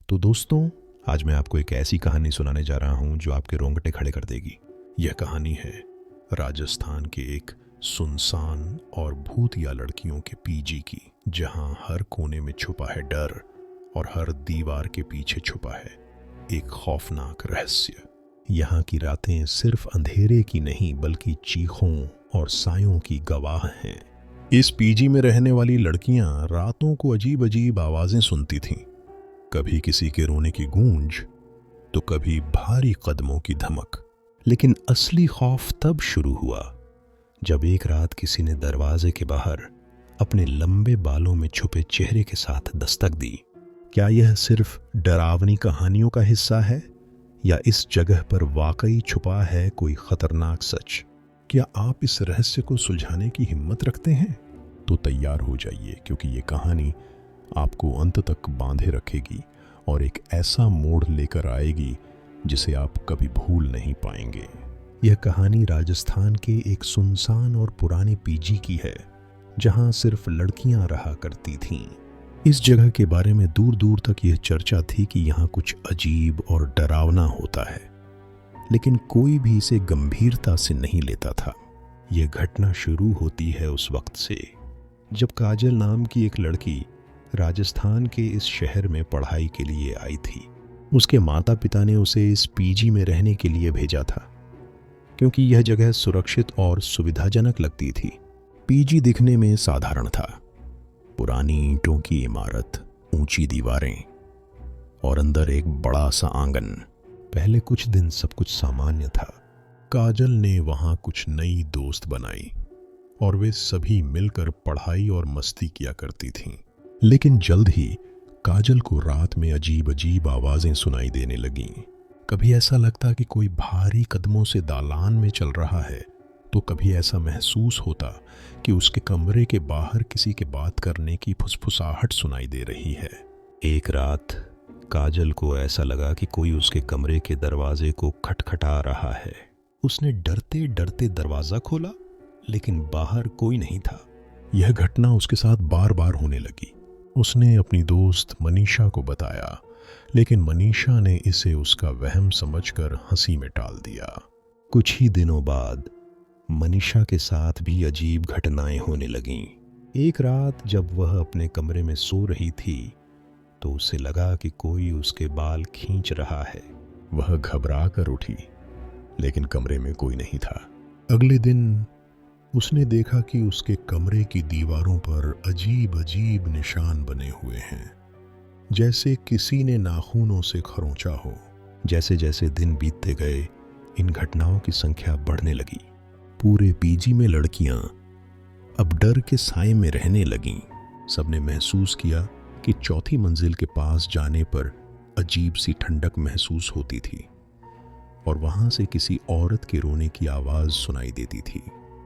तो दोस्तों, आज मैं आपको एक ऐसी कहानी सुनाने जा रहा हूं जो आपके रोंगटे खड़े कर देगी। यह कहानी है राजस्थान के एक सुनसान और भूतिया लड़कियों के पीजी की, जहां हर कोने में छुपा है डर और हर दीवार के पीछे छुपा है एक खौफनाक रहस्य। यहाँ की रातें सिर्फ अंधेरे की नहीं बल्कि चीखों और सायों की गवाह हैं। इस पीजी में रहने वाली लड़कियां रातों को अजीब अजीब आवाजें सुनती थीं, कभी किसी के रोने की गूंज तो कभी भारी कदमों की धमक। लेकिन असली खौफ तब शुरू हुआ जब एक रात किसी ने दरवाजे के बाहर अपने लंबे बालों में छुपे चेहरे के साथ दस्तक दी। क्या यह सिर्फ डरावनी कहानियों का हिस्सा है या इस जगह पर वाकई छुपा है कोई खतरनाक सच? क्या आप इस रहस्य को सुलझाने की हिम्मत रखते हैं? तो तैयार हो जाइए, क्योंकि ये कहानी आपको अंत तक बांधे रखेगी और एक ऐसा मोड़ लेकर आएगी जिसे आप कभी भूल नहीं पाएंगे। यह कहानी राजस्थान के एक सुनसान और पुराने पीजी की है, जहां सिर्फ लड़कियां रहा करती थीं। इस जगह के बारे में दूर दूर तक यह चर्चा थी कि यहाँ कुछ अजीब और डरावना होता है, लेकिन कोई भी इसे गंभीरता से नहीं लेता था। यह घटना शुरू होती है उस वक्त से जब काजल नाम की एक लड़की राजस्थान के इस शहर में पढ़ाई के लिए आई थी। उसके माता पिता ने उसे इस पीजी में रहने के लिए भेजा था, क्योंकि यह जगह सुरक्षित और सुविधाजनक लगती थी। पीजी दिखने में साधारण था, पुरानी ईंटों की इमारत, ऊंची दीवारें और अंदर एक बड़ा सा आंगन। पहले कुछ दिन सब कुछ सामान्य था। काजल ने वहां कुछ नई दोस्त बनाई और वे सभी मिलकर पढ़ाई और मस्ती किया करती थीं। लेकिन जल्द ही काजल को रात में अजीब अजीब आवाजें सुनाई देने लगीं। कभी ऐसा लगता कि कोई भारी कदमों से दालान में चल रहा है, तो कभी ऐसा महसूस होता कि उसके कमरे के बाहर किसी के बात करने की फुसफुसाहट सुनाई दे रही है। एक रात काजल को ऐसा लगा कि कोई उसके कमरे के दरवाजे को खटखटा रहा है। उसने डरते डरते दरवाजा खोला, लेकिन बाहर कोई नहीं था। यह घटना उसके साथ बार बार होने लगी। उसने अपनी दोस्त मनीषा को बताया, लेकिन मनीषा ने इसे उसका वहम समझकर हंसी में टाल दिया। कुछ ही दिनों बाद मनीषा के साथ भी अजीब घटनाएं होने लगीं। एक रात जब वह अपने कमरे में सो रही थी, तो उसे लगा कि कोई उसके बाल खींच रहा है। वह घबरा कर उठी, लेकिन कमरे में कोई नहीं था। अगले दिन उसने देखा कि उसके कमरे की दीवारों पर अजीब अजीब निशान बने हुए हैं, जैसे किसी ने नाखूनों से खरोंचा हो। जैसे जैसे दिन बीतते गए, इन घटनाओं की संख्या बढ़ने लगी। पूरे पीजी में लड़कियां अब डर के साए में रहने लगीं। सबने महसूस किया कि चौथी मंजिल के पास जाने पर अजीब सी ठंडक महसूस होती थी और वहां से किसी औरत के रोने की आवाज सुनाई देती थी।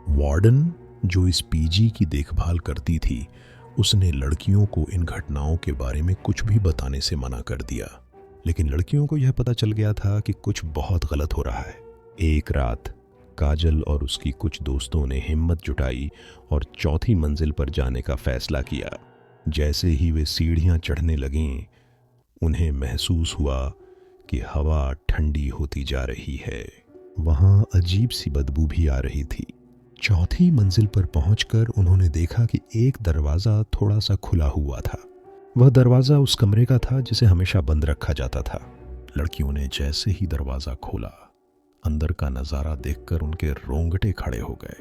वार्डन, जो इस पीजी की देखभाल करती थी, उसने लड़कियों को इन घटनाओं के बारे में कुछ भी बताने से मना कर दिया। लेकिन लड़कियों को यह पता चल गया था कि कुछ बहुत गलत हो रहा है। एक रात काजल और उसकी कुछ दोस्तों ने हिम्मत जुटाई और चौथी मंजिल पर जाने का फैसला किया। जैसे ही वे सीढ़ियां चढ़ने लगीं, उन्हें महसूस हुआ कि हवा ठंडी होती जा रही है। वहां अजीब सी बदबू भी आ रही थी। चौथी मंजिल पर पहुंचकर उन्होंने देखा कि एक दरवाजा थोड़ा सा खुला हुआ था। वह दरवाजा उस कमरे का था जिसे हमेशा बंद रखा जाता था। लड़कियों ने जैसे ही दरवाजा खोला, अंदर का नजारा देखकर उनके रोंगटे खड़े हो गए।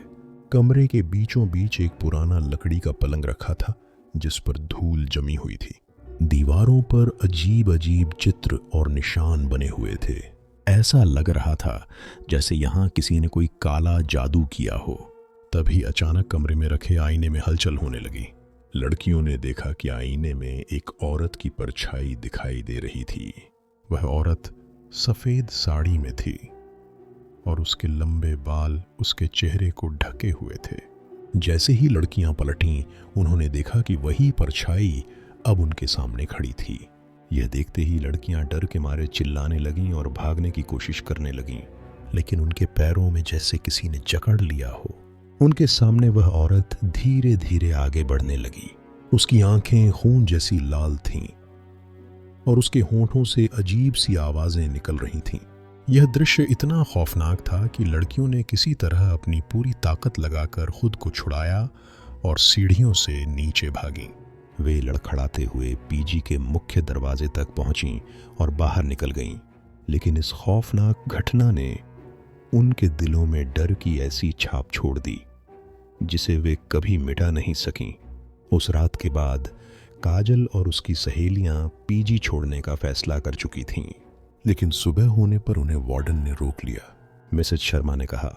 कमरे के बीचों बीच एक पुराना लकड़ी का पलंग रखा था, जिस पर धूल जमी हुई थी। दीवारों पर अजीब अजीब चित्र और निशान बने हुए थे। ऐसा लग रहा था जैसे यहाँ किसी ने कोई काला जादू किया हो। तभी अचानक कमरे में रखे आईने में हलचल होने लगी। लड़कियों ने देखा कि आईने में एक औरत की परछाई दिखाई दे रही थी। वह औरत सफेद साड़ी में थी और उसके लंबे बाल उसके चेहरे को ढके हुए थे। जैसे ही लड़कियां पलटीं, उन्होंने देखा कि वही परछाई अब उनके सामने खड़ी थी। यह देखते ही लड़कियां डर के मारे चिल्लाने लगीं और भागने की कोशिश करने लगीं, लेकिन उनके पैरों में जैसे किसी ने जकड़ लिया हो। उनके सामने वह औरत धीरे धीरे आगे बढ़ने लगी। उसकी आंखें खून जैसी लाल थीं और उसके होंठों से अजीब सी आवाजें निकल रही थीं। यह दृश्य इतना खौफनाक था कि लड़कियों ने किसी तरह अपनी पूरी ताकत लगाकर खुद को छुड़ाया और सीढ़ियों से नीचे भागीं। वे लड़खड़ाते हुए पीजी के मुख्य दरवाजे तक पहुंचीं और बाहर निकल गईं। लेकिन इस खौफनाक घटना ने उनके दिलों में डर की ऐसी छाप छोड़ दी जिसे वे कभी मिटा नहीं सकीं। उस रात के बाद काजल और उसकी सहेलियां पीजी छोड़ने का फैसला कर चुकी थीं। लेकिन सुबह होने पर उन्हें वार्डन ने रोक लिया। मिसेज शर्मा ने कहा,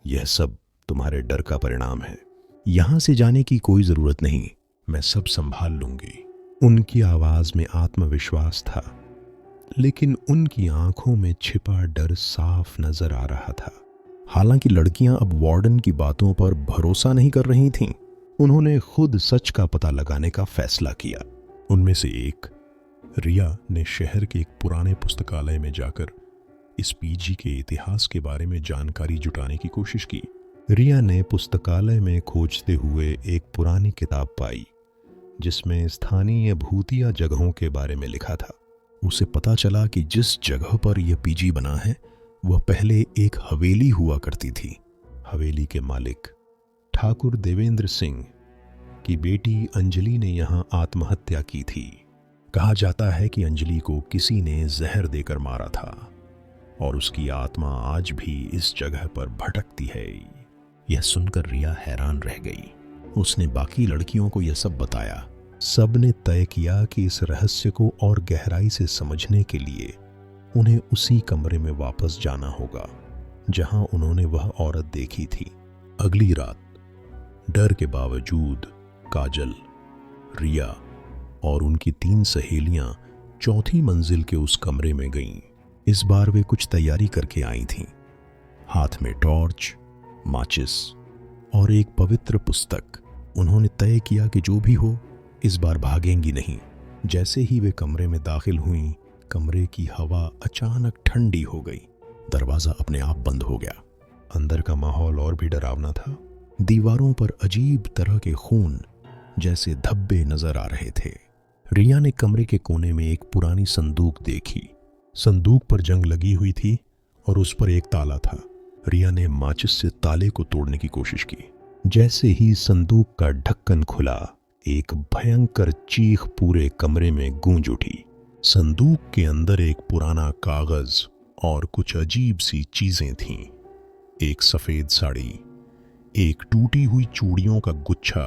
यह सब तुम्हारे डर का परिणाम है। यहां से जाने की कोई जरूरत नहीं, मैं सब संभाल लूंगी। उनकी आवाज में आत्मविश्वास था, लेकिन उनकी आंखों में छिपा डर साफ नजर आ रहा था। हालांकि लड़कियां अब वार्डन की बातों पर भरोसा नहीं कर रही थीं, उन्होंने खुद सच का पता लगाने का फैसला किया। उनमें से एक, रिया, ने शहर के एक पुराने पुस्तकालय में जाकर इस पीजी के इतिहास के बारे में जानकारी जुटाने की कोशिश की। रिया ने पुस्तकालय में खोजते हुए एक पुरानी किताब पाई जिसमें स्थानीय भूतिया जगहों के बारे में लिखा था। उसे पता चला कि जिस जगह पर यह पीजी बना है वह पहले एक हवेली हुआ करती थी। हवेली के मालिक ठाकुर देवेंद्र सिंह की बेटी अंजलि ने यहाँ आत्महत्या की थी। कहा जाता है कि अंजलि को किसी ने जहर देकर मारा था और उसकी आत्मा आज भी इस जगह पर भटकती है। यह सुनकर रिया हैरान रह गई। उसने बाकी लड़कियों को यह सब बताया। सबने तय किया कि इस रहस्य को और गहराई से समझने के लिए उन्हें उसी कमरे में वापस जाना होगा जहां उन्होंने वह औरत देखी थी। अगली रात डर के बावजूद काजल, रिया और उनकी 3 सहेलियां चौथी मंजिल के उस कमरे में गईं। इस बार वे कुछ तैयारी करके आई थीं। हाथ में टॉर्च, माचिस और एक पवित्र पुस्तक। उन्होंने तय किया कि जो भी हो इस बार भागेंगी नहीं। जैसे ही वे कमरे में दाखिल हुईं, कमरे की हवा अचानक ठंडी हो गई। दरवाजा अपने आप बंद हो गया। अंदर का माहौल और भी डरावना था। दीवारों पर अजीब तरह के खून जैसे धब्बे नजर आ रहे थे। रिया ने कमरे के कोने में एक पुरानी संदूक देखी। संदूक पर जंग लगी हुई थी और उस पर एक ताला था। रिया ने माचिस से ताले को तोड़ने की कोशिश की। जैसे ही संदूक का ढक्कन खुला, एक भयंकर चीख पूरे कमरे में गूंज उठी। संदूक के अंदर एक पुराना कागज और कुछ अजीब सी चीजें थीं। एक सफेद साड़ी, एक टूटी हुई चूड़ियों का गुच्छा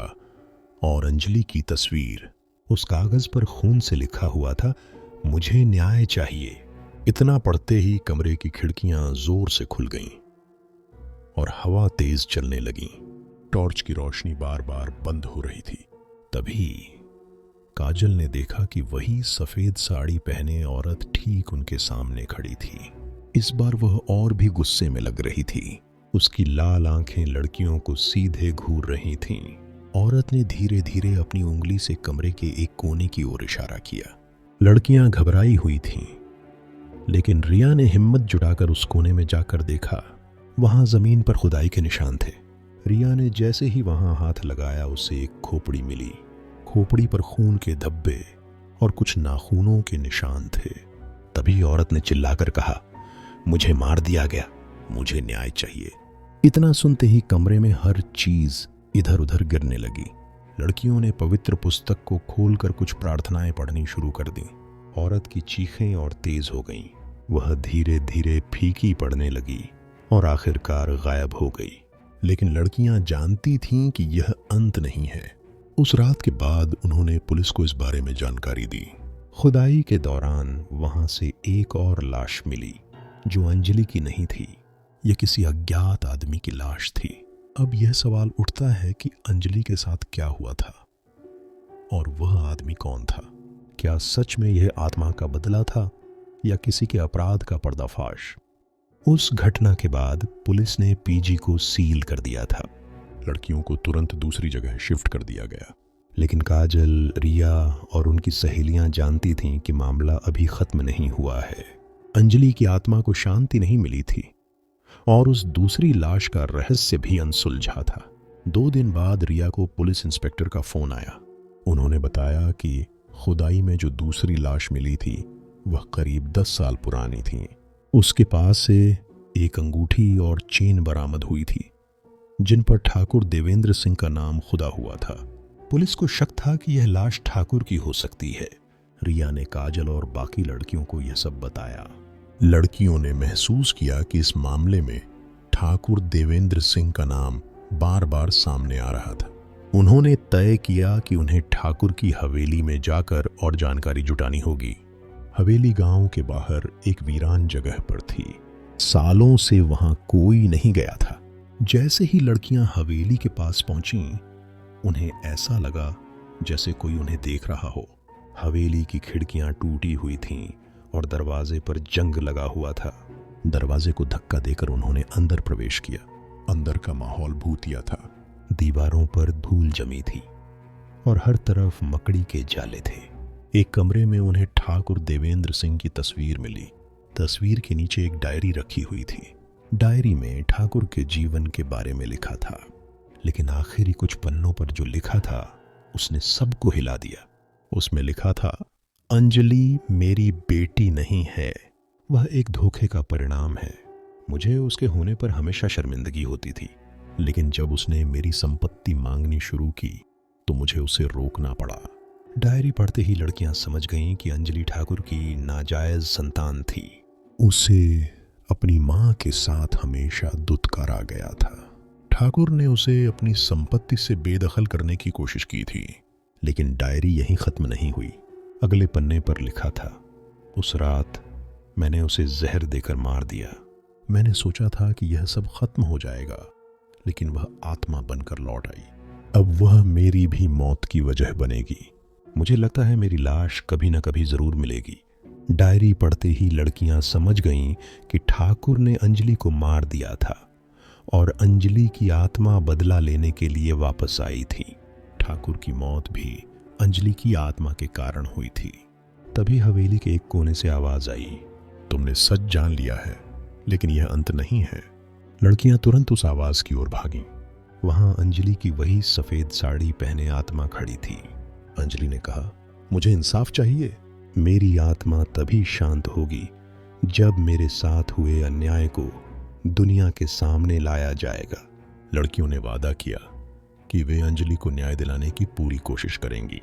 और अंजलि की तस्वीर। उस कागज पर खून से लिखा हुआ था, मुझे न्याय चाहिए। इतना पढ़ते ही कमरे की खिड़कियां जोर से खुल गईं और हवा तेज चलने लगी। टॉर्च की रोशनी बार बार बंद हो रही थी। तभी काजल ने देखा कि वही सफेद साड़ी पहने औरत ठीक उनके सामने खड़ी थी। इस बार वह और भी गुस्से में लग रही थी। उसकी लाल आंखें लड़कियों को सीधे घूर रही थीं। औरत ने धीरे धीरे अपनी उंगली से कमरे के एक कोने की ओर इशारा किया। लड़कियां घबराई हुई थीं, लेकिन रिया ने हिम्मत जुटाकर उस कोने में जाकर देखा। वहां जमीन पर खुदाई के निशान थे। रिया ने जैसे ही वहां हाथ लगाया, उसे एक खोपड़ी मिली। खोपड़ी पर खून के धब्बे और कुछ नाखूनों के निशान थे। तभी औरत ने चिल्लाकर कहा, मुझे मार दिया गया, मुझे न्याय चाहिए। इतना सुनते ही कमरे में हर चीज इधर उधर गिरने लगी। लड़कियों ने पवित्र पुस्तक को खोलकर कुछ प्रार्थनाएं पढ़नी शुरू कर दी। औरत की चीखें और तेज हो गईं। वह धीरे धीरे फीकी पड़ने लगी और आखिरकार गायब हो गई। लेकिन लड़कियां जानती थीं कि यह अंत नहीं है। उस रात के बाद उन्होंने पुलिस को इस बारे में जानकारी दी। खुदाई के दौरान वहां से एक और लाश मिली जो अंजलि की नहीं थी। यह किसी अज्ञात आदमी की लाश थी। अब यह सवाल उठता है कि अंजलि के साथ क्या हुआ था और वह आदमी कौन था? क्या सच में यह आत्मा का बदला था या किसी के अपराध का पर्दाफाश? उस घटना के बाद पुलिस ने पीजी को सील कर दिया था। लड़कियों को तुरंत दूसरी जगह शिफ्ट कर दिया गया। लेकिन काजल, रिया और उनकी सहेलियां जानती थीं कि मामला अभी खत्म नहीं हुआ है। अंजलि की आत्मा को शांति नहीं मिली थी और उस दूसरी लाश का रहस्य भी अनसुलझा था। 2 दिन बाद रिया को पुलिस इंस्पेक्टर का फोन आया। उन्होंने बताया कि खुदाई में जो दूसरी लाश मिली थी वह करीब 10 साल पुरानी थी। उसके पास से एक अंगूठी और चेन बरामद हुई थी जिन पर ठाकुर देवेंद्र सिंह का नाम खुदा हुआ था। पुलिस को शक था कि यह लाश ठाकुर की हो सकती है। रिया ने काजल और बाकी लड़कियों को यह सब बताया। लड़कियों ने महसूस किया कि इस मामले में ठाकुर देवेंद्र सिंह का नाम बार बार सामने आ रहा था। उन्होंने तय किया कि उन्हें ठाकुर की हवेली में जाकर और जानकारी जुटानी होगी। हवेली गांव के बाहर एक वीरान जगह पर थी। सालों से वहां कोई नहीं गया था। जैसे ही लड़कियां हवेली के पास पहुंचीं, उन्हें ऐसा लगा जैसे कोई उन्हें देख रहा हो। हवेली की खिड़कियां टूटी हुई थीं और दरवाजे पर जंग लगा हुआ था। दरवाजे को धक्का देकर उन्होंने अंदर प्रवेश किया। अंदर का माहौल भूतिया था। दीवारों पर धूल जमी थी और हर तरफ मकड़ी के जाले थे। एक कमरे में उन्हें ठाकुर देवेंद्र सिंह की तस्वीर मिली। तस्वीर के नीचे एक डायरी रखी हुई थी। डायरी में ठाकुर के जीवन के बारे में लिखा था, लेकिन आखिरी कुछ पन्नों पर जो लिखा था उसने सबको हिला दिया। उसमें लिखा था, अंजलि मेरी बेटी नहीं है, वह एक धोखे का परिणाम है। मुझे उसके होने पर हमेशा शर्मिंदगी होती थी, लेकिन जब उसने मेरी संपत्ति मांगनी शुरू की तो मुझे उसे रोकना पड़ा। डायरी पढ़ते ही लड़कियां समझ गईं कि अंजलि ठाकुर की नाजायज संतान थी। उसे अपनी मां के साथ हमेशा दुत्कारा गया था। ठाकुर ने उसे अपनी संपत्ति से बेदखल करने की कोशिश की थी, लेकिन डायरी यहीं खत्म नहीं हुई। अगले पन्ने पर लिखा था, उस रात मैंने उसे जहर देकर मार दिया। मैंने सोचा था कि यह सब खत्म हो जाएगा, लेकिन वह आत्मा बनकर लौट आई। अब वह मेरी भी मौत की वजह बनेगी। मुझे लगता है मेरी लाश कभी न कभी जरूर मिलेगी। डायरी पढ़ते ही लड़कियां समझ गईं कि ठाकुर ने अंजलि को मार दिया था और अंजलि की आत्मा बदला लेने के लिए वापस आई थी। ठाकुर की मौत भी अंजलि की आत्मा के कारण हुई थी। तभी हवेली के एक कोने से आवाज आई, तुमने सच जान लिया है, लेकिन यह अंत नहीं है। लड़कियां तुरंत उस आवाज की ओर भागीं। वहां अंजलि की वही सफेद साड़ी पहने आत्मा खड़ी थी। अंजलि ने कहा, मुझे इंसाफ चाहिए। मेरी आत्मा तभी शांत होगी जब मेरे साथ हुए अन्याय को दुनिया के सामने लाया जाएगा। लड़कियों ने वादा किया कि वे अंजलि को न्याय दिलाने की पूरी कोशिश करेंगी।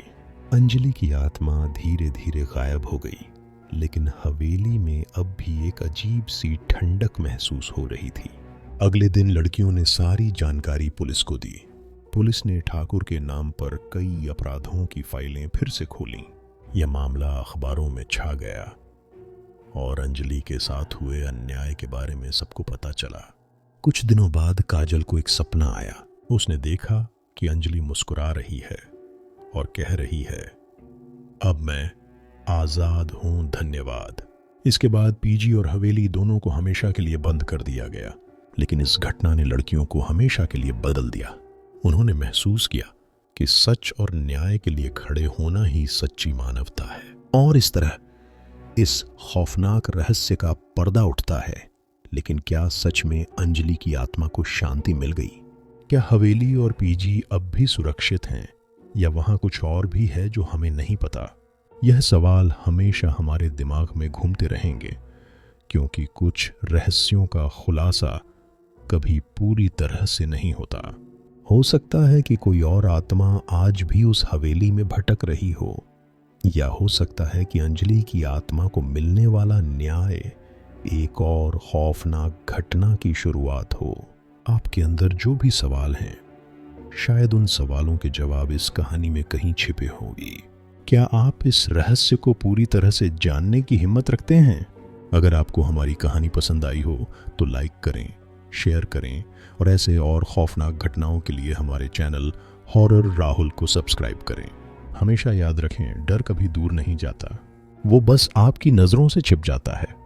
अंजलि की आत्मा धीरे धीरे गायब हो गई, लेकिन हवेली में अब भी एक अजीब सी ठंडक महसूस हो रही थी। अगले दिन लड़कियों ने सारी जानकारी पुलिस को दी। पुलिस ने ठाकुर के नाम पर कई अपराधों की फाइलें फिर से खोलीं। यह मामला अखबारों में छा गया और अंजलि के साथ हुए अन्याय के बारे में सबको पता चला। कुछ दिनों बाद काजल को एक सपना आया। उसने देखा कि अंजलि मुस्कुरा रही है और कह रही है, अब मैं आजाद हूं, धन्यवाद। इसके बाद पीजी और हवेली दोनों को हमेशा के लिए बंद कर दिया गया, लेकिन इस घटना ने लड़कियों को हमेशा के लिए बदल दिया। उन्होंने महसूस किया कि सच और न्याय के लिए खड़े होना ही सच्ची मानवता है। और इस तरह इस खौफनाक रहस्य का पर्दा उठता है। लेकिन क्या सच में अंजलि की आत्मा को शांति मिल गई? क्या हवेली और पीजी अब भी सुरक्षित हैं, या वहां कुछ और भी है जो हमें नहीं पता? यह सवाल हमेशा हमारे दिमाग में घूमते रहेंगे, क्योंकि कुछ रहस्यों का खुलासा कभी पूरी तरह से नहीं होता। हो सकता है कि कोई और आत्मा आज भी उस हवेली में भटक रही हो, या हो सकता है कि अंजलि की आत्मा को मिलने वाला न्याय एक और खौफनाक घटना की शुरुआत हो। आपके अंदर जो भी सवाल हैं, शायद उन सवालों के जवाब इस कहानी में कहीं छिपे होंगे। क्या आप इस रहस्य को पूरी तरह से जानने की हिम्मत रखते हैं? अगर आपको हमारी कहानी पसंद आई हो तो लाइक करें, शेयर करें और ऐसे और खौफनाक घटनाओं के लिए हमारे चैनल हॉरर राहुल को सब्सक्राइब करें। हमेशा याद रखें, डर कभी दूर नहीं जाता, वो बस आपकी नज़रों से छिप जाता है।